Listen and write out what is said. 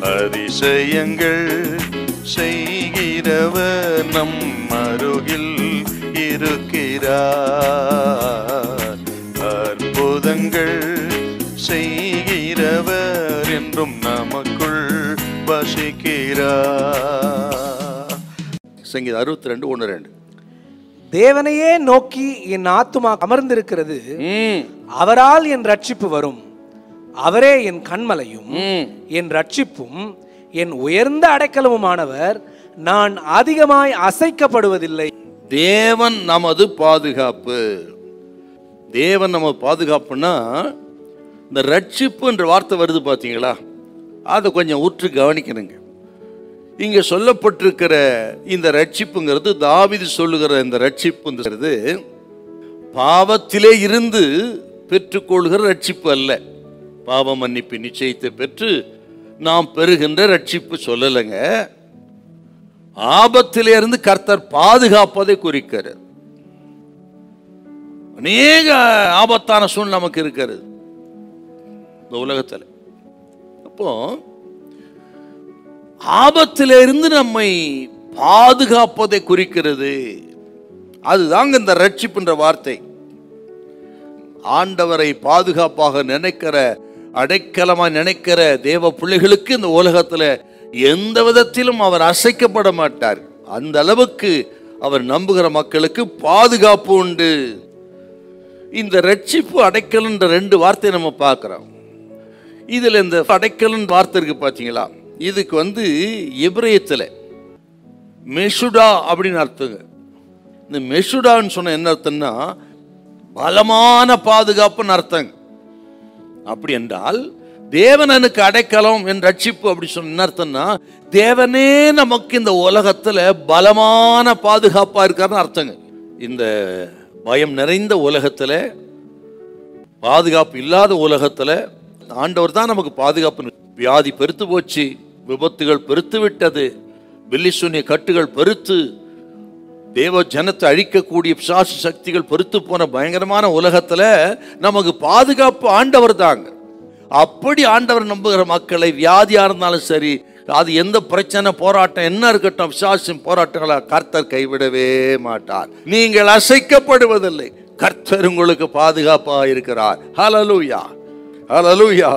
அதிசயங்கள் செய்கிறவர் நம் அருகில் இருக்கிறார். அற்புதங்கள் செய்கிறவர் என்றும் நமக்குள் வசிக்கிறார். சங்கீதம் 62:1-2. தேவனையே நோக்கி என் ஆத்துமா அமர்ந்திருக்கிறது, அவரால் என் ரட்சிப்பு வரும். அவரே என் கண்மலையும் என் ரட்சிப்பும் என் உயர்ந்த அடைக்கலமுமானவர், நான் அதிகமாய் அசைக்கப்படுவதில்லை. தேவன் நமது பாதுகாப்பு. தேவன் நம்ம பாதுகாப்புன்னா இந்த ரட்சிப்பு என்ற வார்த்தை வருது பார்த்தீங்களா, அதை கொஞ்சம் உற்று கவனிக்கணுங்க. இங்க சொல்லப்பட்டிருக்கிற இந்த ரட்சிப்புங்கிறது, தாவீது சொல்லுகிற இந்த ரட்சிப்புங்கிறது பாவத்திலே இருந்து பெற்றுக்கொள்கிற ரட்சிப்பு அல்ல. பாவ மன்னிப்பு நிச்சயத்தை பெற்று நாம் பெறுகின்ற ரட்சிப்பு சொல்லலைங்க. ஆபத்திலே இருந்து கர்த்தர் பாதுகாப்பதை குறிக்கிறது. அநேக ஆபத்தான சூழ்நிலை நமக்கு இருக்கிறது இந்த உலகத்தில். அப்போ ஆபத்திலிருந்து நம்மை பாதுகாப்பதை குறிக்கிறது. அதுதாங்க இந்த ரட்சிப்புன்ற வார்த்தை. ஆண்டவரை பாதுகாப்பாக நினைக்கிற, அடைக்கலமாக நினைக்கிற தேவ பிள்ளைகளுக்கு இந்த உலகத்தில் எந்த விதத்திலும் அவர் அசைக்கப்பட மாட்டார். அந்த அளவுக்கு அவர் நம்புகிற மக்களுக்கு பாதுகாப்பு உண்டு. இந்த ரட்சிப்பு, அடைக்கலன்ற 2 வார்த்தையை நம்ம பார்க்கிறோம். இதுல இந்த அடைக்கலன் வார்த்தை இருக்கு பார்த்தீங்களா, இதுக்கு எபிரேயத்தில் மெஷுடா அப்படின்னு அர்த்தங்க. இந்த மெஷுடான்னு சொன்ன என்ன அர்த்தம்னா பலமான பாதுகாப்புன்னு அர்த்தங்க. அப்படி என்றால் தேவனுக்கு அடைக்கலம் என் ரட்சிப்பு அப்படி சொன்ன என்ன அர்த்தம்னா, தேவனே நமக்கு இந்த உலகத்தில் பலமான பாதுகாப்பாக இருக்காருன்னு அர்த்தங்க. இந்த பயம் நிறைந்த உலகத்தில், பாதுகாப்பு இல்லாத உலகத்தில் ஆண்டவர் தான் நமக்கு பாதுகாப்பு. வியாதி பெருத்து போச்சு, விபத்துகள் பெருத்து விட்டது, பில்லி சூனிய கட்டுகள் பெருத்து, தேவ ஜனத்தை அழிக்கக்கூடிய பிசாசு சக்திகள் பெருத்து போன பயங்கரமான உலகத்துல நமக்கு பாதுகாப்பு ஆண்டவர் தாங்க. அப்படி ஆண்டவர் நம்புகிற மக்களை, வியாதியா இருந்தாலும் சரி, அது எந்த பிரச்சனை போராட்டம் என்ன இருக்கட்டும், பிசாசின் போராட்டங்களை கர்த்தர் கைவிடவே மாட்டார். நீங்கள் அசைக்கப்படுவதில்லை, கர்த்தர் உங்களுக்கு பாதுகாப்பாக இருக்கிறார். ஹல்லேலூயா, ஹல்லேலூயா.